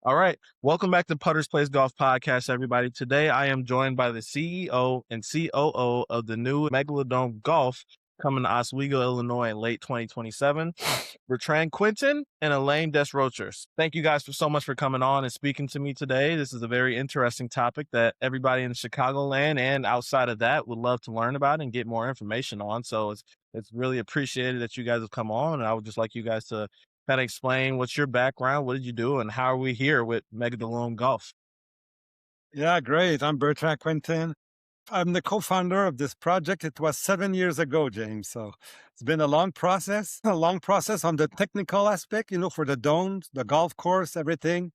All right. Welcome back to Putters Place Golf Podcast, everybody. Today I am joined by the CEO and COO of the new Megalodome Golf coming to Oswego, Illinois in late 2027. Bertrand Quinton and Elaine Desrochers. Thank you guys so much for coming on and speaking to me today. This is a very interesting topic that everybody in Chicagoland and outside of that would love to learn about and get more information on. So it's really appreciated that you guys have come on. And I would just like you guys to kind of explain what's your background, what did you do, and how are we here with Megalodome Golf? Yeah, great. I'm Bertrand Quinton. I'm the co-founder of this project. It was 7 years ago, James. So it's been a long process on the technical aspect, for the domes, the golf course, everything.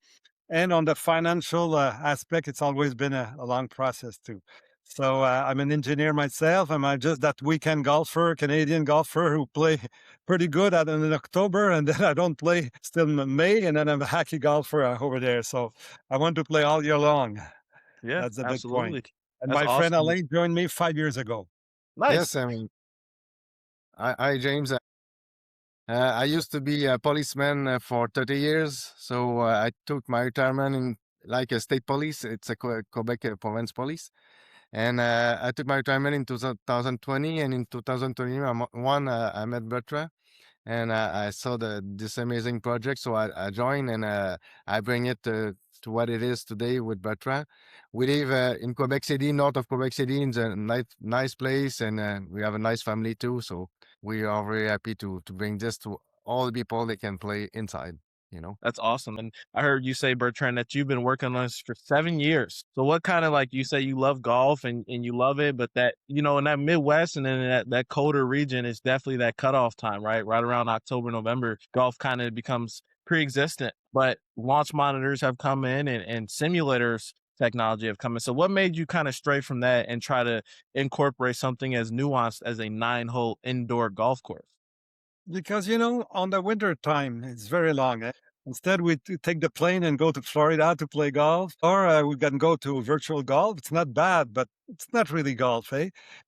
And on the financial aspect, it's always been a long process too. So I'm an engineer myself. I'm just that weekend golfer, Canadian golfer who play pretty good in October, and then I don't play still in May, and then I'm a hockey golfer over there. So I want to play all year long. Yeah, That's the big absolutely. point. And That's my friend awesome. Elaine joined me 5 years ago. Nice. Yes, I mean, I James. I used to be a policeman for 30 years, so I took my retirement in like a state police. It's a Quebec province police, and I took my retirement in 2020. And in 2021, I met Bertrand, and I saw this amazing project. So I joined, and I bring it to what it is today with Bertrand. We live in Quebec City, north of Quebec City. It's a nice place, and we have a nice family too. So we are very happy to bring this to all the people that can play inside. That's awesome. And I heard you say, Bertrand, that you've been working on this for 7 years. So what kind of, like, you say you love golf and you love it, but that, in that Midwest and then that colder region is definitely that cutoff time, right? Right around October, November, golf kind of becomes pre-existent, but launch monitors have come in and simulators technology have come in. So what made you kind of stray from that and try to incorporate something as nuanced as a 9-hole indoor golf course? Because, on the winter time, it's very long. Instead, we take the plane and go to Florida to play golf, or we can go to virtual golf. It's not bad, but it's not really golf,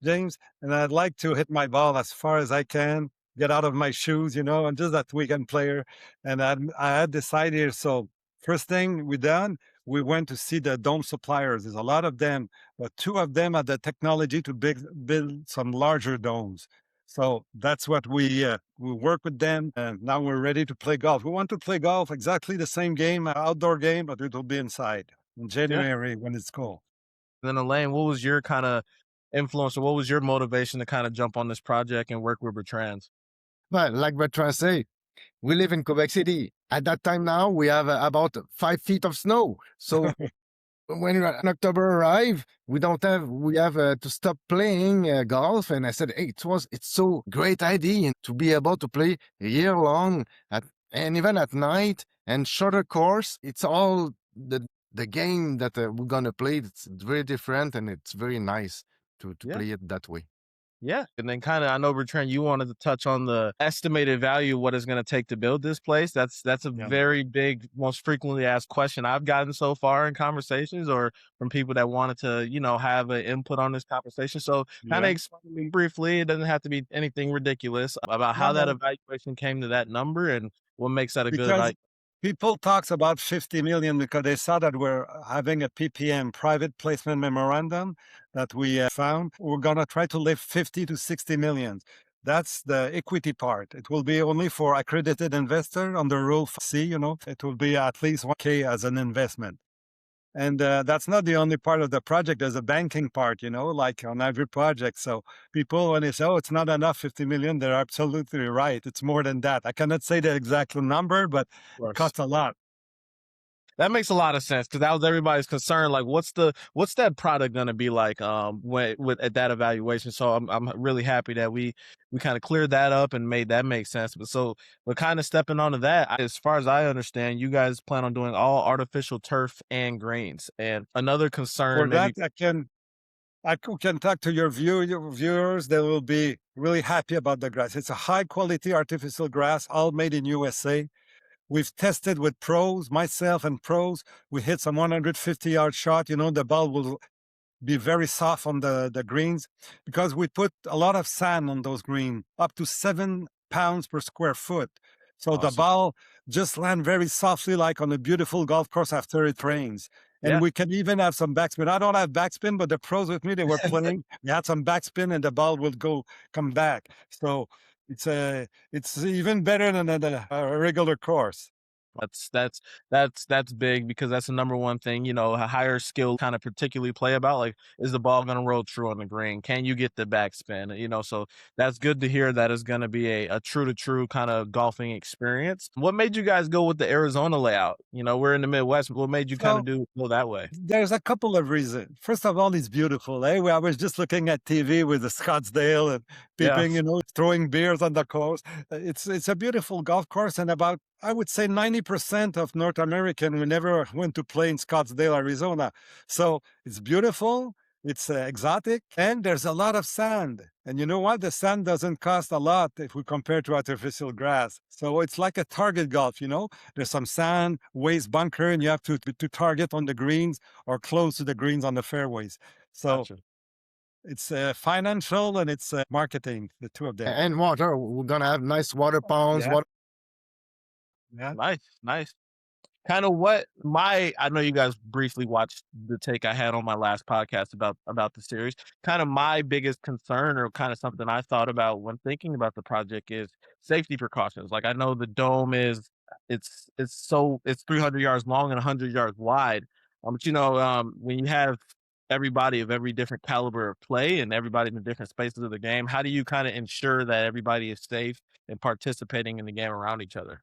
James? And I'd like to hit my ball as far as I can, get out of my shoes, I'm just that weekend player. And I had this idea. So first thing we done, we went to see the dome suppliers. There's a lot of them, but two of them had the technology to build some larger domes. So that's what we work with them, and now we're ready to play golf. We want to play golf exactly the same game, outdoor game, but it will be inside in Yeah. January when it's cold. Then Elaine, what was your kind of influence or what was your motivation to kind of jump on this project and work with Bertrand? But like Bertrand say, we live in Quebec City. At that time now, we have about 5 feet of snow. So when October arrive, we have to stop playing golf. And I said, hey, it's so great idea to be able to play year long and even at night and shorter course. It's all the game that we're gonna play. It's very different and it's very nice to Yeah. play it that way. Yeah. And then kind of, I know, Bertrand, you wanted to touch on the estimated value of what it's going to take to build this place. That's a Yeah. very big, most frequently asked question I've gotten so far in conversations or from people that wanted to, have an input on this conversation. So kind of Yeah. explain to me briefly, it doesn't have to be anything ridiculous, about how that No, evaluation came to that number and what makes that a good because evaluation. people talks about 50 million because they saw that we're having a PPM, private placement memorandum, that we found. We're going to try to lift 50 to 60 million. That's the equity part. It will be only for accredited investor under Rule C, it will be at least 1K as an investment. And that's not the only part of the project. There's a banking part, like on every project. So people, when they say, oh, it's not enough, 50 million, they're absolutely right. It's more than that. I cannot say the exact number, but it costs a lot. That makes a lot of sense because that was everybody's concern. Like, what's that product going to be like at that evaluation? So I'm really happy that we kind of cleared that up and made that make sense. But so we're kind of stepping onto that. As far as I understand, you guys plan on doing all artificial turf and greens. And another concern, For maybe. that, I can talk to your viewers. They will be really happy about the grass. It's a high quality artificial grass, all made in USA. We've tested with pros, myself and pros. We hit some 150-yard shot. The ball will be very soft on the greens because we put a lot of sand on those greens, up to 7 pounds per square foot. So the Awesome. ball just land very softly, like on a beautiful golf course after it rains. And Yeah. we can even have some backspin. I don't have backspin, but the pros with me, they were playing. They had some backspin, and the ball will come back. So it's even better than a regular course. That's big because that's the number one thing, a higher skill kind of particularly play about, like, is the ball gonna roll true on the green? Can you get the backspin? So that's good to hear that is gonna be a true to true kind of golfing experience. What made you guys go with the Arizona layout? We're in the Midwest. What made you kind So of go that way? there's a couple of reasons. First of all, it's beautiful. Eh? I was just looking at TV with the Scottsdale and Yeah, people, throwing beers on the course. It's a beautiful golf course, and about I would say 90% of North American we never went to play in Scottsdale, Arizona. So it's beautiful. It's exotic, and there's a lot of sand. And you know what? The sand doesn't cost a lot if we compare to artificial grass. So it's like a target golf. There's some sand, waste bunker, and you have to target on the greens or close to the greens on the fairways. So gotcha. it's financial and it's marketing, the two of them. And water. We're gonna have nice water ponds. Yeah. Water. Yeah. Nice. Kind of I know you guys briefly watched the take I had on my last podcast about the series. Kind of my biggest concern, or kind of something I thought about when thinking about the project, is safety precautions. Like, I know the dome it's 300 yards long and 100 yards wide. But when you have everybody of every different caliber of play and everybody in the different spaces of the game, how do you kind of ensure that everybody is safe and participating in the game around each other?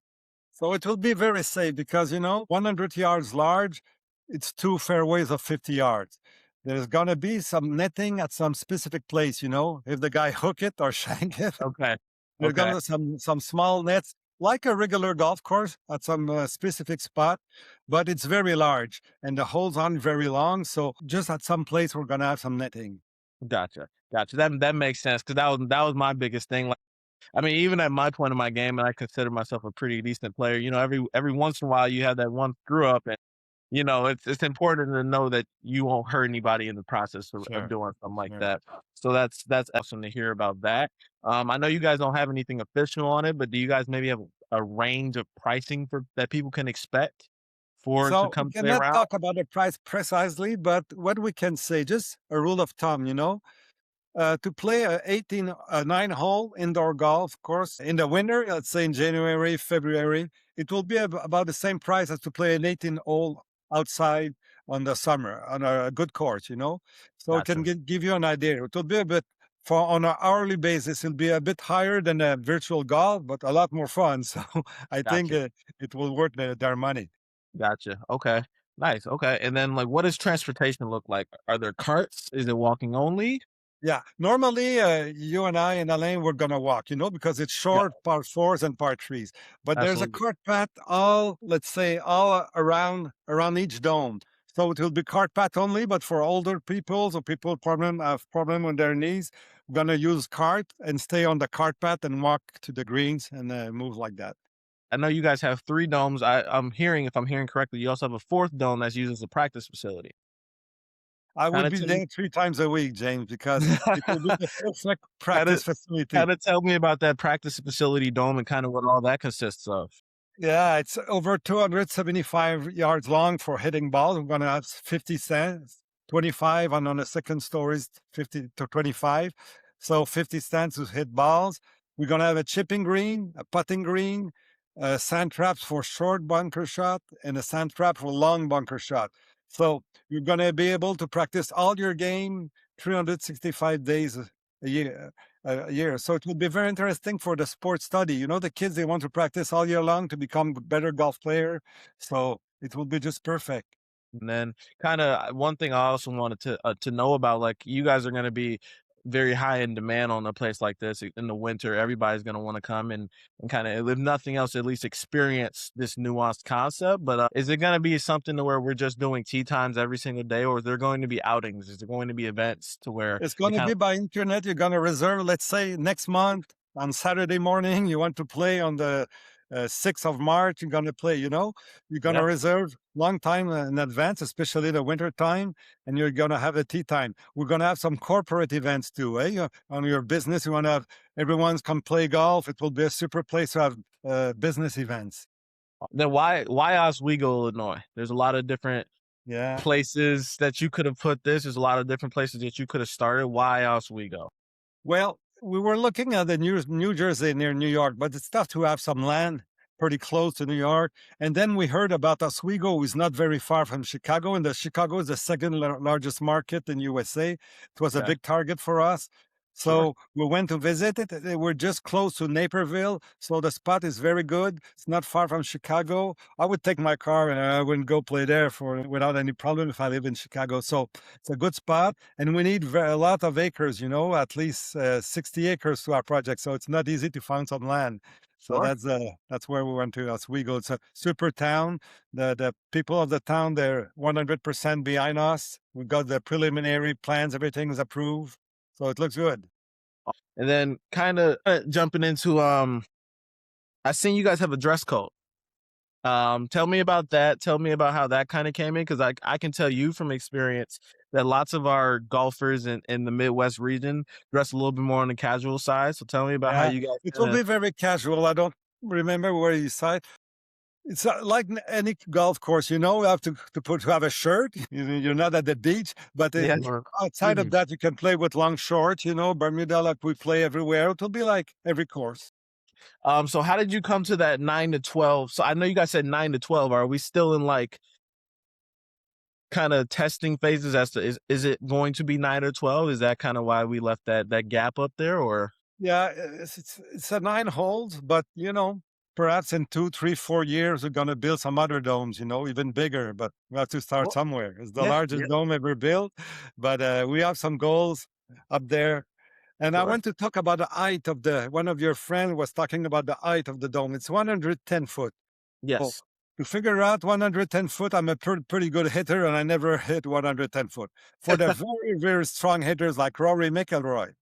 So it will be very safe because, 100 yards large, it's two fairways of 50 yards. There's going to be some netting at some specific place, if the guy hook it or shank it. Okay. There's Okay. going to be some small nets, like a regular golf course at some specific spot, but it's very large and the holes aren't very long. So just at some place, we're going to have some netting. Gotcha. That makes sense, because that was my biggest thing. Like, I mean, even at my point in my game, and I consider myself a pretty decent player. Every once in a while, you have that one screw up, and it's important to know that you won't hurt anybody in the process of Sure. doing something like Sure. that. So that's awesome to hear about that. I know you guys don't have anything official on it, but do you guys maybe have a range of pricing for that people can expect to So we come play cannot around? talk about the price precisely, but what we can say, just a rule of thumb, to play a 9-hole indoor golf course in the winter, let's say in January, February, it will be about the same price as to play an 18-hole outside on the summer on a good course. So it can Gotcha. give you an idea. It will be a bit on an hourly basis. It'll be a bit higher than a virtual golf, but a lot more fun. So I think Gotcha. it will worth their money. Gotcha. Okay. Nice. Okay. And then, like, what does transportation look like? Are there carts? Is it walking only? Yeah, normally you and I and Elaine we're gonna walk, because it's Yeah, short part fours and part threes. But there's a absolutely. cart path let's say all around each dome. So it will be cart path only, but for older people, so people have problem with their knees, we're gonna use cart and stay on the cart path and walk to the greens and move like that. I know you guys have 3 domes. If I'm hearing correctly, you also have a 4th dome that's used as a practice facility. I would Kinda be tell there 3 times a week, James, because it will be the perfect kinda practice facility. kinda tell me about that practice facility dome and kinda what all that consists of. Yeah, it's over 275 yards long for hitting balls. We're going to have 50 cents, 25, and on the second story is 50 to 25. So 50 cents to hit balls. We're going to have a chipping green, a putting green, sand traps for short bunker shot, and a sand trap for long bunker shot. So you're going to be able to practice all your game 365 days a year. A year. So it will be very interesting for the sports study. The kids, they want to practice all year long to become a better golf player. So it will be just perfect. And then kinda one thing I also wanted to know about, like, you guys are gonna be very high in demand on a place like this in the winter. Everybody's gonna wanna come and kinda, if nothing else, at least experience this nuanced concept. But, is it gonna be something to where we're just doing tee times every single day, or is there going to be outings? Is there going to be events to where It's you going to kinda be by internet. You're going to reserve, let's say, next month on Saturday morning. You want to play on the 6th of March. You're going to play, you're going to Yeah. reserve long time in advance, especially the winter time, and you're going to have a tea time. We're going to have some corporate events too. On your business, you want to have everyone's come play golf. It will be a super place to have business events. Then why Oswego, Illinois? There's a lot of different Yeah. places that you could have put this. There's a lot of different places that you could have started. Why Oswego? Well, we were looking at the New Jersey near New York, but it's tough to have some land pretty close to New York. And then we heard about Oswego, who is not very far from Chicago, and the Chicago is the second largest market in USA. It was a Okay. big target for us. Sure. So we went to visit it. We're just close to Naperville, so the spot is very good. It's not far from Chicago. I would take my car and I wouldn't go play there without any problem if I live in Chicago. So it's a good spot, and we need a lot of acres. At least 60 acres to our project. So it's not easy to find some land. So Sure. that's where we went to Oswego. It's a super town. The people of the town, they're 100% behind us. We got the preliminary plans. Everything is approved. So it looks good. And then kind of jumping into I seen you guys have a dress code. Tell me about that. Tell me about how that kind of came in, because I can tell you from experience that lots of our golfers in the Midwest region dress a little bit more on the casual side. So tell me about how Yeah, you guys it will kinda, be very casual. I don't remember where you saw it. It's like any golf course, you have to have a shirt. You're not at the beach, but yeah. outside of that, you can play with long shorts. Bermuda, like we play everywhere. It will be like every course. So how did you come to that 9 to 12? So I know you guys said 9 to 12. Are we still in like kind of testing phases as to is it going to be 9 or 12? Is that kind of why we left that gap up there, or? Yeah, it's a 9 holes, but perhaps in 2, 3, 4 years we're gonna build some other domes, even bigger. But we have to start Well, somewhere. It's the yeah, largest yeah, dome ever built, but we have some goals up there. And I sure. want to talk about the height of one of your friends was talking about the height of the dome. It's 110 foot. So Yes. to figure out 110 foot, I'm a pretty good hitter, and I never hit 110 foot. For the very, very strong hitters like Rory McIlroy,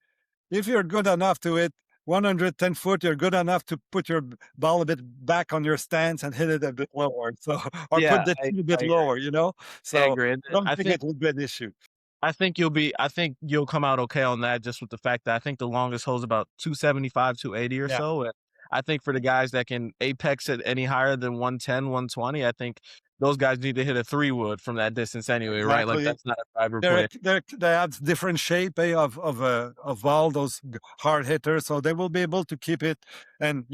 if you're good enough to hit 110 foot, you're good enough to put your ball a bit back on your stance and hit it a bit lower. So, or put Yeah, the tee a bit I lower, I So agree. And I don't I think think it will be an issue. I think you'll come out okay on that, just with the fact that I think the longest hole is about 275, 280 or Yeah, so. And I think for the guys that can apex it any higher than 110, 120, I think those guys need to hit a 3-wood from that distance anyway, right? Like exactly. that's not a driver play. They have different shape of all those hard hitters, so they will be able to keep it. And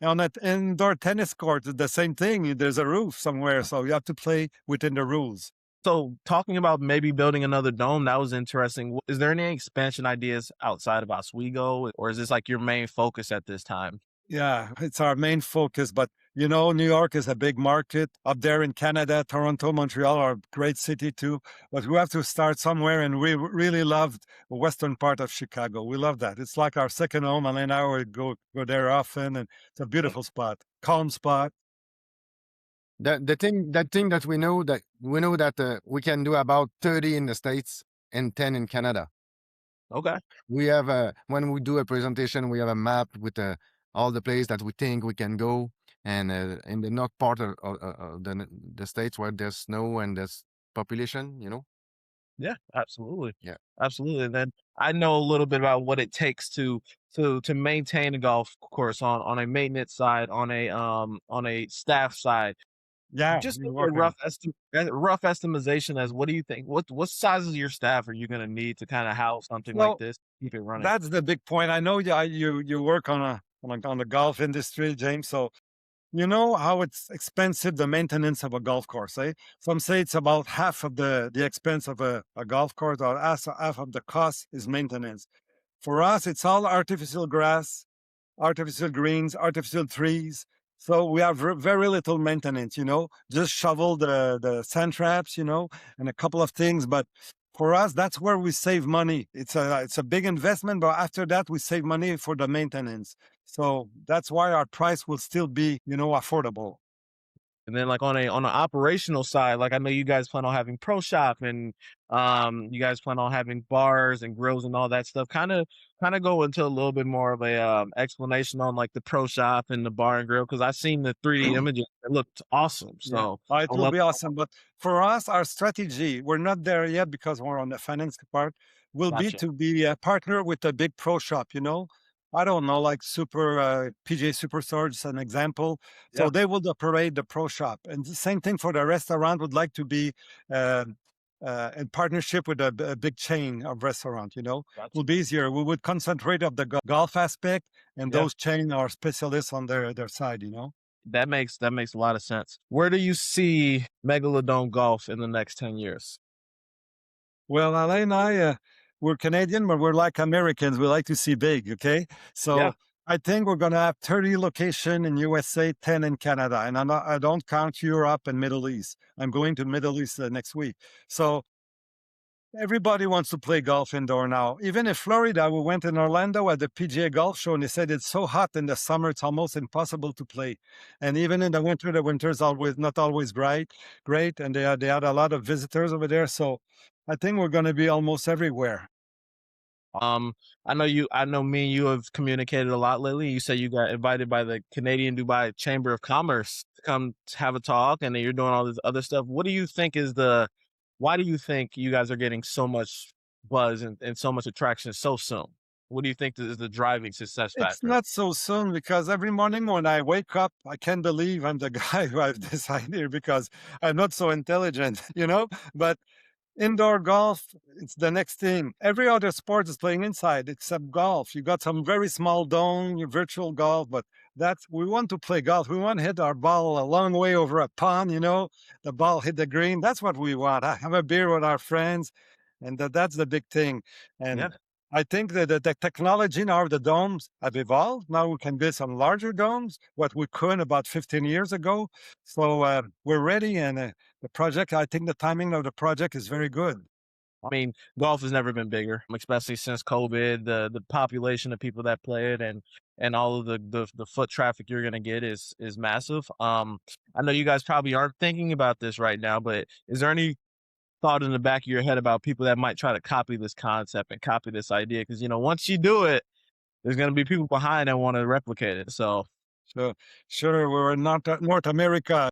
on an indoor tennis court, it's the same thing. There's a roof somewhere, so you have to play within the rules. So talking about maybe building another dome, that was interesting. Is there any expansion ideas outside of Oswego, or is this like your main focus at this time? Yeah, it's our main focus. But New York is a big market. Up there in Canada, Toronto, Montreal are a great city too. But we have to start somewhere, and we really loved the western part of Chicago. We love that. It's like our second home, and I would go there often, and it's a beautiful spot, calm spot. The thing that we know that we can do about 30 in the States and 10 in Canada. Okay. We have when we do a presentation, we have a map with all the places that we think we can go, and in the north part of the states where there's snow and there's population. Yeah, absolutely. Yeah. Absolutely. And then I know a little bit about what it takes to maintain a golf course on a maintenance side, on a staff side. Yeah, Just you're give me a welcome. rough estimation as what do you think? What sizes of your staff are you gonna need to kind of house something like So this, keep it running? that's the big point. I know you work on the golf industry, James. So you know how it's expensive, the maintenance of a golf course, eh? Some say it's about half of the expense of a golf course, or half of the cost is maintenance. For us, it's all artificial grass, artificial greens, artificial trees. So we have very little maintenance, just shovel the sand traps, and a couple of things. But for us, that's where we save money. It's a big investment, but after that, we save money for the maintenance. So that's why our price will still be, affordable. And then like on an operational side, like I know you guys plan on having pro shop and you guys plan on having bars and grills and all that stuff. Kind of go into a little bit more of a explanation on like the pro shop and the bar and grill, because I've seen the 3D images. It looked awesome. Yeah, So it I will love be awesome. But for us, our strategy, we're not there yet because we're on the finance part, will be gotcha. to be a partner with a big pro shop, I don't know, like PGA Superstore, just an example. So Yeah. they would operate the pro shop, and the same thing for the restaurant. Would like to be uh, in partnership with a big chain of restaurant. It Gotcha. will be easier. We would concentrate of the golf aspect, and Yeah. those chain are specialists on their side. That makes a lot of sense. Where do you see Megalodome Golf in the next 10 years? Well, Elaine and we're Canadian, but we're like Americans. We like to see big, okay? Yeah. So I think we're going to have 30 locations in USA, 10 in Canada. And I don't count Europe and Middle East. I'm going to Middle East next week. So everybody wants to play golf indoor now. Even in Florida, we went in Orlando at the PGA Golf Show, and they said it's so hot in the summer, it's almost impossible to play. And even in the winter's always not always great. And they had a lot of visitors over there. So I think we're going to be almost everywhere. I know me and you have communicated a lot lately. You said you got invited by the Canadian Dubai Chamber of Commerce to come have a talk, and then you're doing all this other stuff. Why do you think you guys are getting so much buzz and so much attraction so soon? What do you think is the driving success It's factor? not so soon because every morning when I wake up, I can't believe I'm the guy who I've decided here because I'm not so intelligent, But indoor golf, it's the next thing. Every other sport is playing inside except golf. You got some very small dome, your virtual golf, but we want to play golf. We want to hit our ball a long way over a pond, the ball hit the green. That's what we want. I have a beer with our friends, and that's the big thing. Yeah. And I think that the technology now of the domes have evolved. Now we can build some larger domes, what we couldn't about 15 years ago. So we're ready, and I think the timing of the project is very good. I mean, golf has never been bigger, especially since COVID. The population of people that play it and all of the foot traffic you're gonna get is massive. I know you guys probably aren't thinking about this right now, but is there any thought in the back of your head about people that might try to copy this concept and copy this idea? Because once you do it, there's gonna be people behind that want to replicate it. So So sure, we're not North America.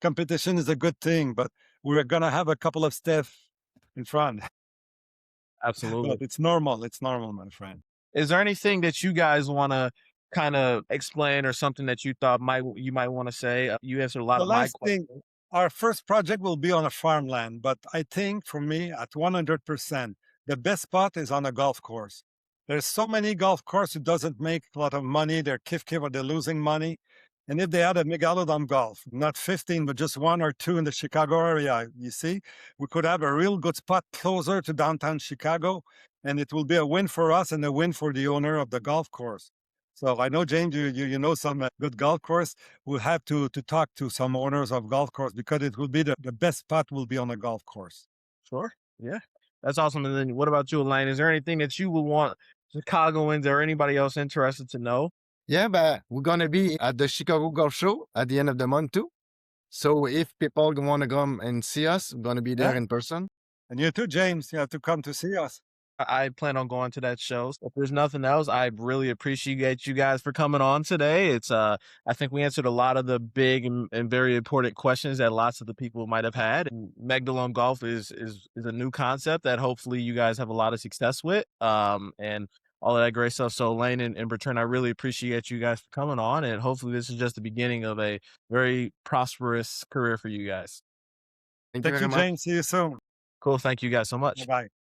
Competition is a good thing, but we're gonna have a couple of steps in front. But absolutely. it's normal. It's normal, my friend. Is there anything that you guys want to kind of explain or something that you thought you might want to say? You answered a lot The of my last thing, questions. our first project will be on a farmland, but I think for me, at 100%, the best spot is on a golf course. There's so many golf courses who doesn't make a lot of money. They're kif or they're losing money. And if they had a Megalodome Golf, not 15, but just one or two in the Chicago area, you see, we could have a real good spot closer to downtown Chicago, and it will be a win for us and a win for the owner of the golf course. So I know, James, you know some good golf course. We'll have to talk to some owners of golf course because it will be the best spot will be on a golf course. Sure. Yeah. That's awesome. And then what about you, Elaine? Is there anything that you would want Chicagoans or anybody else interested to know? Yeah, but we're gonna be at the Chicago Golf Show at the end of the month too. So if people want to come and see us, we're gonna be there Yeah. in person. And you too, James. You have to come to see us. I plan on going to that show. If there's nothing else, I really appreciate you guys for coming on today. I think we answered a lot of the big and very important questions that lots of the people might have had. Megalodome Golf is a new concept that hopefully you guys have a lot of success with. And all of that great stuff. So Elaine and Bertrand, I really appreciate you guys for coming on, and hopefully this is just the beginning of a very prosperous career for you guys. Thank you Thank very you, much. James. See you soon. Cool. Thank you guys so much. Bye-bye.